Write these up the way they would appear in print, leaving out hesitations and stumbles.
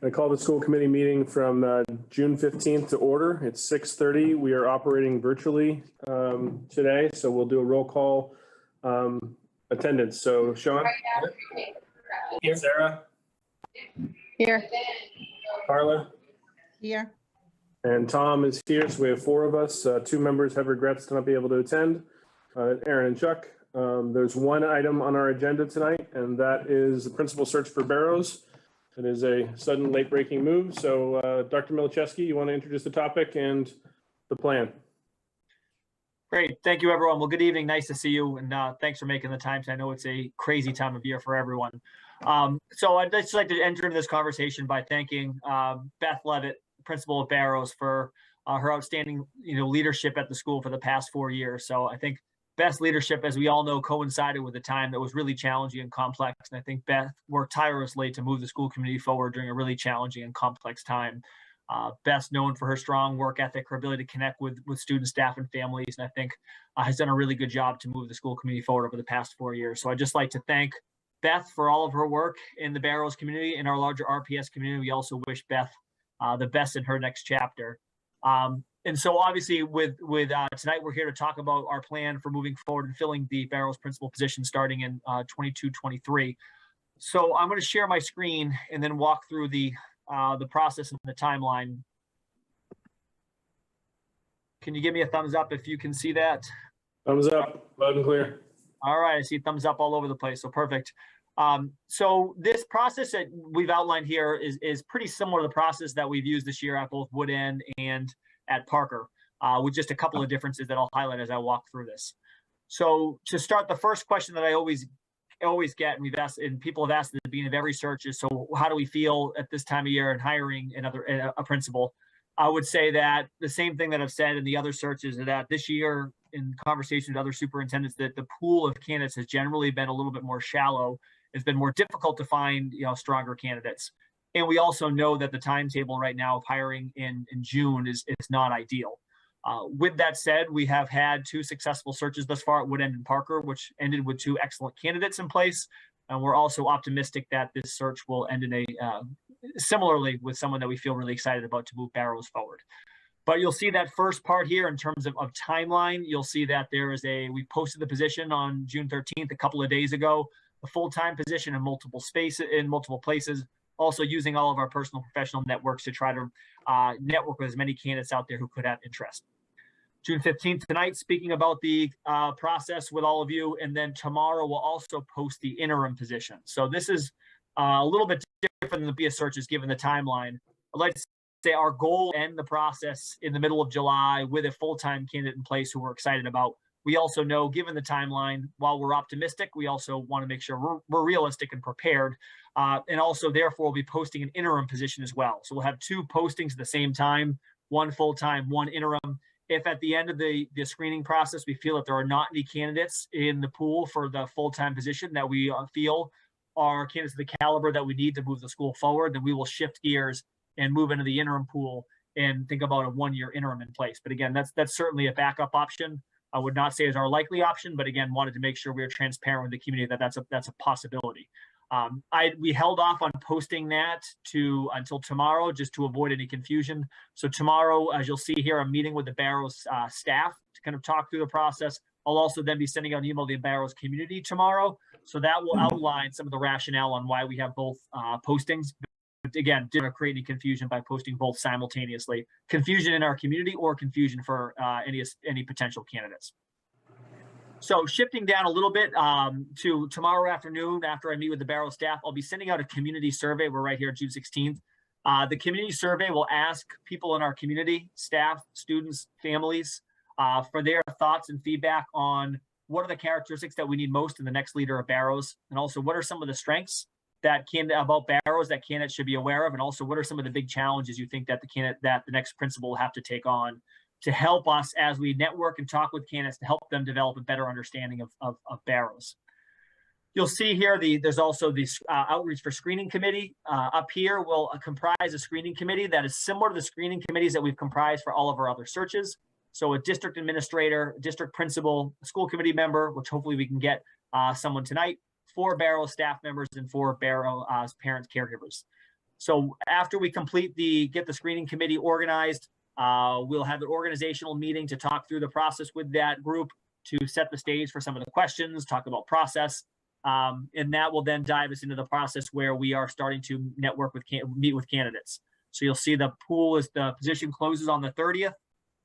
I call the school committee meeting from June 15th to order. It's 6:30. We are operating virtually today, so we'll do a roll call attendance. So Sean? Here. Sarah? Here. Carla? Here. And Tom is here, so we have 4 of us. 2 members have regrets to not be able to attend, Aaron and Chuck. There's one item on our agenda tonight, and that is the principal search for Barrows. It is a sudden late-breaking move. So Dr. Milichewski, you want to introduce the topic and the plan? Great. Thank you, everyone. Well, good evening. Nice to see you. And thanks for making the time. I know it's a crazy time of year for everyone. So I'd just like to enter into this conversation by thanking Beth Levitt, principal of Barrows, for her outstanding leadership at the school for the past 4 years. So I think Beth's leadership, as we all know, coincided with a time that was really challenging and complex. And I think Beth worked tirelessly to move the school community forward during a really challenging and complex time. Beth's known for her strong work ethic, her ability to connect with students, staff, and families, and I think has done a really good job to move the school community forward over the past 4 years. So I'd just like to thank Beth for all of her work in the Barrows community and our larger RPS community. We also wish Beth the best in her next chapter. And so obviously with tonight, we're here to talk about our plan for moving forward and filling the Barrows principal position starting in 22-23. So I'm going to share my screen and then walk through the process and the timeline. Can you give me a thumbs up if you can see that? Thumbs up, loud and clear. All right, I see thumbs up all over the place, so perfect. So this process that we've outlined here is pretty similar to the process that we've used this year at both Wood End and at Parker, with just a couple of differences that I'll highlight as I walk through this. So to start, the first question that I always get, and we've asked, and people have asked at the beginning of every search, is, so how do we feel at this time of year in hiring a principal? I would say that the same thing that I've said in the other searches, is that this year, in conversations with other superintendents, that the pool of candidates has generally been a little bit more shallow. It's been more difficult to find stronger candidates. And we also know that the timetable right now of hiring in June is not ideal. With that said, we have had 2 successful searches thus far at Wood End and Parker, which ended with 2 excellent candidates in place. And we're also optimistic that this search will end in similarly with someone that we feel really excited about to move Barrows forward. But you'll see that first part here in terms of timeline. You'll see that we posted the position on June 13th, a couple of days ago, a full-time position in multiple places. Also using all of our personal professional networks to try to network with as many candidates out there who could have interest. June 15th tonight, speaking about the process with all of you, and then tomorrow we'll also post the interim position. So this is a little bit different than the BS searches given the timeline. I'd like to say our goal to end the process in the middle of July with a full-time candidate in place who we're excited about. We also know, given the timeline, while we're optimistic, we also want to make sure we're realistic and prepared. And also, therefore, we'll be posting an interim position as well. So we'll have 2 postings at the same time, 1 full-time, 1 interim. If at the end of the screening process, we feel that there are not any candidates in the pool for the full-time position that we feel are candidates of the caliber that we need to move the school forward, then we will shift gears and move into the interim pool and think about a 1-year interim in place. But again, that's certainly a backup option. I would not say is our likely option, but again, wanted to make sure we are transparent with the community that that's a possibility. We held off on posting that until tomorrow, just to avoid any confusion. So tomorrow, as you'll see here, I'm meeting with the Barrows staff to kind of talk through the process. I'll also then be sending out an email to the Barrows community tomorrow. So that will outline some of the rationale on why we have both postings. But again, didn't create any confusion by posting both simultaneously. Confusion in our community or confusion for any potential candidates. So shifting down a little bit to tomorrow afternoon, after I meet with the Barrows staff, I'll be sending out a community survey. We're right here June 16th. The community survey will ask people in our community, staff, students, families, for their thoughts and feedback on what are the characteristics that we need most in the next leader of Barrows, and also what are some of the strengths about Barrows that candidates should be aware of, and also what are some of the big challenges you think that the next principal will have to take on to help us as we network and talk with candidates to help them develop a better understanding of Barrows. You'll see here there's also this outreach for screening committee. Up here will comprise a screening committee that is similar to the screening committees that we've comprised for all of our other searches. So a district administrator, district principal, a school committee member, which hopefully we can get someone tonight, 4 Barrows staff members, and 4 Barrows parents, caregivers. So after we get the screening committee organized, we'll have an organizational meeting to talk through the process with that group, to set the stage for some of the questions, talk about process. And that will then dive us into the process where we are starting to meet with candidates. So you'll see the position closes on the 30th.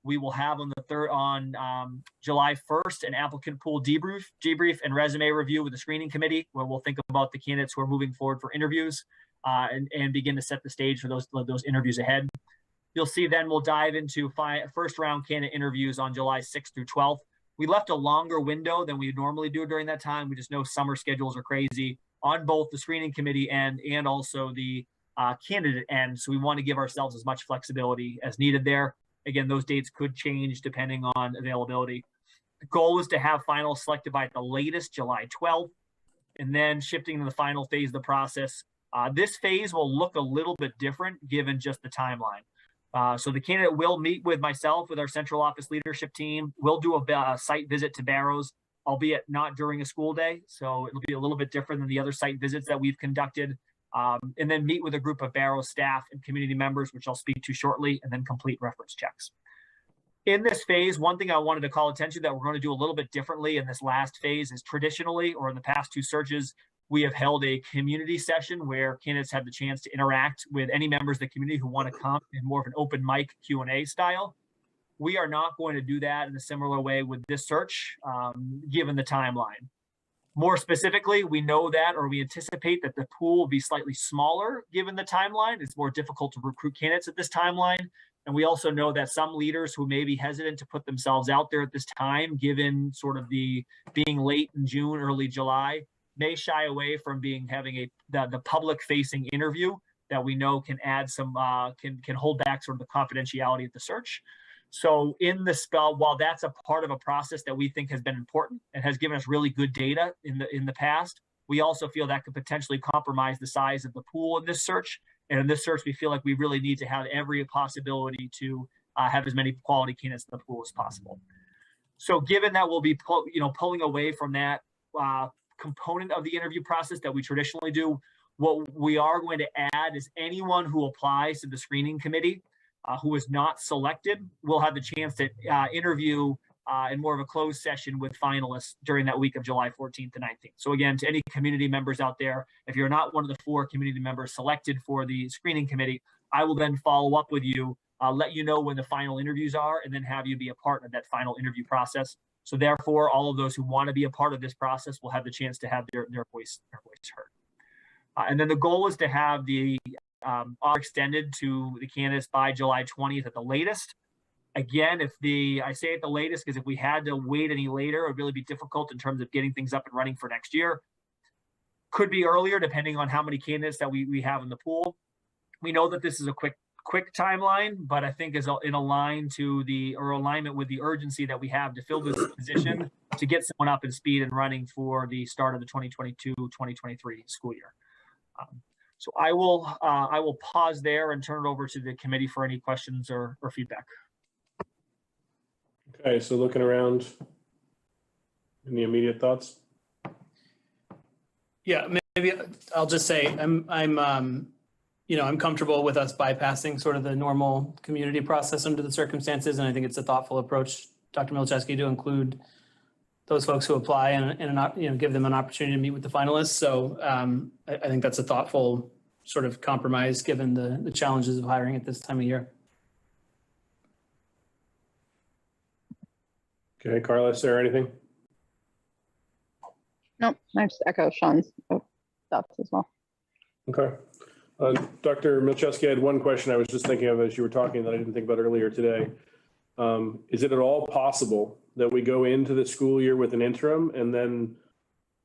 We will have on July 1st an applicant pool debrief and resume review with the screening committee, where we'll think about the candidates who are moving forward for interviews, and begin to set the stage for those interviews ahead. You'll see then we'll dive into first round candidate interviews on July 6th through 12th. We left a longer window than we normally do during that time. We just know summer schedules are crazy on both the screening committee end and also the candidate end. So we want to give ourselves as much flexibility as needed there. Again, those dates could change depending on availability. The goal is to have finals selected by the latest July 12th, and then shifting to the final phase of the process. This phase will look a little bit different given just the timeline. So the candidate will meet with myself, with our central office leadership team. We'll do a site visit to Barrows, albeit not during a school day. So it'll be a little bit different than the other site visits that we've conducted. And then meet with a group of Barrows staff and community members, which I'll speak to shortly, and then complete reference checks. In this phase, one thing I wanted to call attention that we're going to do a little bit differently in this last phase is traditionally, or in the past two searches, we have held a community session where candidates have the chance to interact with any members of the community who want to come in more of an open mic Q&A style. We are not going to do that in a similar way with this search, given the timeline. More specifically, we know that, or we anticipate that the pool will be slightly smaller given the timeline. It's more difficult to recruit candidates at this timeline. And we also know that some leaders who may be hesitant to put themselves out there at this time, given sort of the being late in June, early July, may shy away from having the public facing interview that we know can add some can hold back sort of the confidentiality of the search. So in the spell, while that's a part of a process that we think has been important and has given us really good data in the past, we also feel that could potentially compromise the size of the pool in this search. And in this search, we feel like we really need to have every possibility to have as many quality candidates in the pool as possible. So given that we'll be pulling away from that component of the interview process that we traditionally do, what we are going to add is anyone who applies to the screening committee who is not selected will have the chance to interview in more of a closed session with finalists during that week of July 14th to 19th. So again, to any community members out there, if you're not one of the 4 community members selected for the screening committee, I will then follow up with you, let you know when the final interviews are, and then have you be a part of that final interview process. So therefore, all of those who want to be a part of this process will have the chance to have their voice heard. And then the goal is to have the are extended to the candidates by July 20th at the latest. Again, I say at the latest because if we had to wait any later, it would really be difficult in terms of getting things up and running for next year. Could be earlier, depending on how many candidates that we have in the pool. We know that this is a quick timeline, but I think is in alignment with the urgency that we have to fill this position to get someone up in speed and running for the start of the 2022-2023 school year. So I will pause there and turn it over to the committee for any questions or feedback. Okay, so looking around, any immediate thoughts? Yeah, maybe I'll just say I'm comfortable with us bypassing sort of the normal community process under the circumstances, and I think it's a thoughtful approach, Dr. Milczewski, to include those folks who apply and give them an opportunity to meet with the finalists. So I think that's a thoughtful sort of compromise given the challenges of hiring at this time of year. Okay, Carla, is there anything? Nope, I just echo Sean's thoughts as well. Okay. Dr. Milczewski, I had one question I was just thinking of as you were talking that I didn't think about earlier today. Is it at all possible that we go into the school year with an interim and then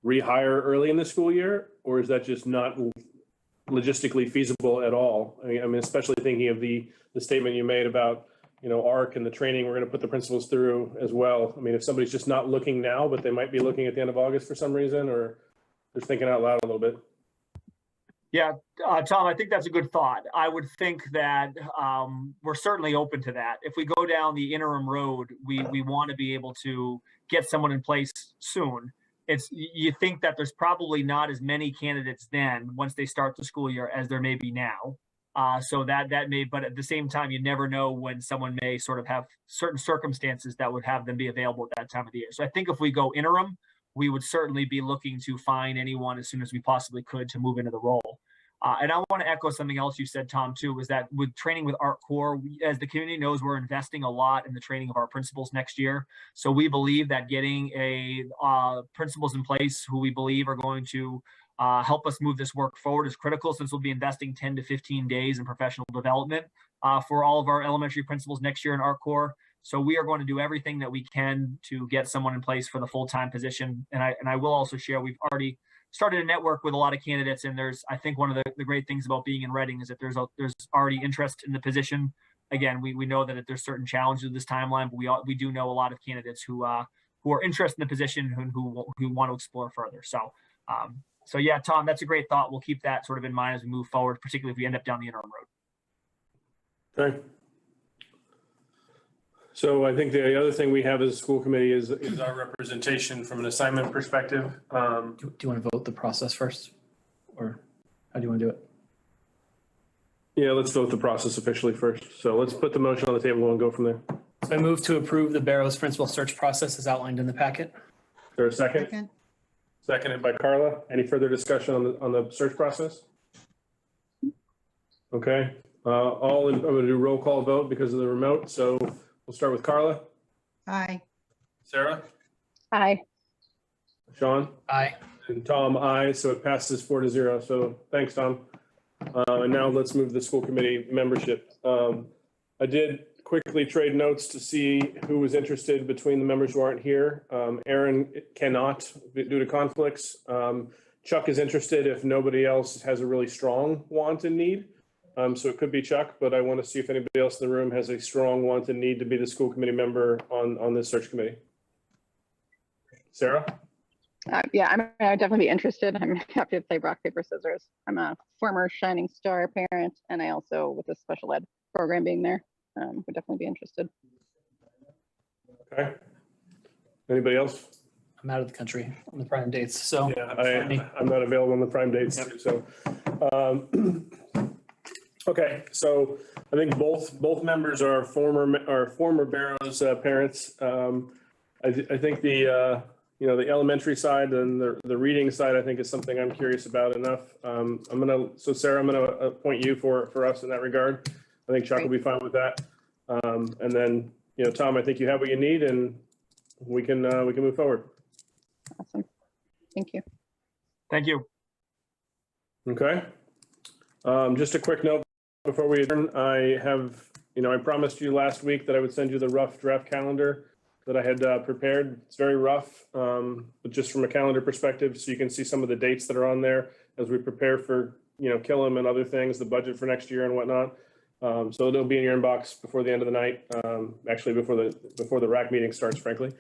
rehire early in the school year? Or is that just not logistically feasible at all? I mean, especially thinking of the statement you made about, ARC and the training we're going to put the principals through as well. I mean, if somebody's just not looking now, but they might be looking at the end of August for some reason, or just thinking out loud a little bit. Yeah, Tom, I think that's a good thought. I would think that we're certainly open to that. If we go down the interim road, we want to be able to get someone in place soon. you think that there's probably not as many candidates then once they start the school year as there may be now. So that may, but at the same time, you never know when someone may sort of have certain circumstances that would have them be available at that time of the year. So I think if we go interim, we would certainly be looking to find anyone as soon as we possibly could to move into the role. And I want to echo something else you said, Tom, too, is that with training with Art Corps, as the community knows, we're investing a lot in the training of our principals next year. So we believe that getting principals in place who we believe are going to help us move this work forward is critical, since we'll be investing 10 to 15 days in professional development for all of our elementary principals next year in Art Corps. So we are going to do everything that we can to get someone in place for the full-time position. And I will also share, we've already started a network with a lot of candidates, and I think one of the great things about being in Reading is that there's already interest in the position. Again, we know that there's certain challenges with this timeline, but we do know a lot of candidates who are interested in the position and who want to explore further. So yeah, Tom, that's a great thought. We'll keep that sort of in mind as we move forward, particularly if we end up down the interim road. Okay. So I think the other thing we have as a school committee is our representation from an assignment perspective. Do you want to vote the process first, or how do you want to do it? Yeah, let's vote the process officially first. So let's put the motion on the table and go from there. So I move to approve the Barrows principal search process as outlined in the packet. Is there a second? Seconded by Carla. Any further discussion on the search process? Okay. I'm going to do roll call vote because of the remote. So we'll start with Carla. Aye. Sarah? Aye. Sean? Aye. And Tom, aye. So it passes 4-0. So thanks, Tom. And now let's move to the school committee membership. I did quickly trade notes to see who was interested between the members who aren't here. Aaron cannot due to conflicts. Chuck is interested if nobody else has a really strong want and need. So it could be Chuck, but I want to see if anybody else in the room has a strong want and need to be the school committee member on this search committee. Sarah? Yeah, I'd definitely be interested. I'm happy to play rock, paper, scissors. I'm a former Shining Star parent, and I also, with the special ed program being there, would definitely be interested. Okay. Anybody else? I'm out of the country on the prime dates, so. Yeah, I'm not available on the prime dates too, so. Okay, so I think both members are former Barrows parents. I think the elementary side and the reading side, I think, is something I'm curious about enough. So Sarah, I'm gonna appoint you for us in that regard. I think Chuck will be fine with that. And then, Tom, I think you have what you need, and we can move forward. Awesome. Thank you. Thank you. Okay. Just a quick note before we adjourn. I promised you last week that I would send you the rough draft calendar that I had prepared. It's very rough, but just from a calendar perspective, so you can see some of the dates that are on there as we prepare for, Killam and other things, the budget for next year and whatnot. So it'll be in your inbox before the end of the night, actually before the RAC meeting starts, frankly.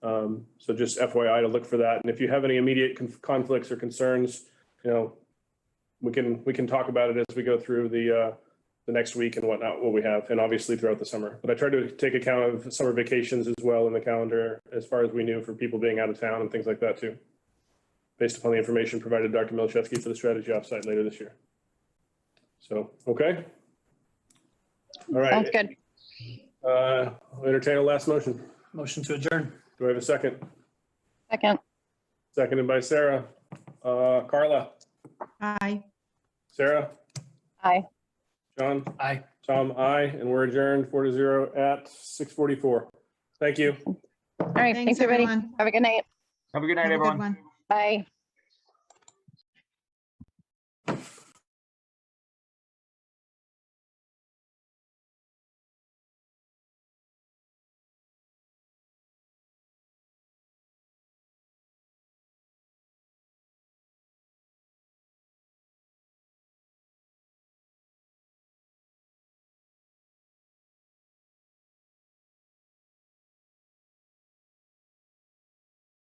So just FYI to look for that. And if you have any immediate conflicts or concerns, we can talk about it as we go through the next week and whatnot, what we have, and obviously throughout the summer. But I tried to take account of summer vacations as well in the calendar, as far as we knew, for people being out of town and things like that too, based upon the information provided Dr. Milchevsky for the strategy offsite later this year. So, okay. All right. Sounds good. I'll entertain a last motion. Motion to adjourn. Do I have a second? Second. Seconded by Sarah. Carla? Aye. Sarah? Aye. John? Aye. Tom, aye, and we're adjourned 4-0 at 6:44. Thank you. All right. Thanks, everybody. everyone. Have a good night. Have a good night, Have a good everyone. one. Bye.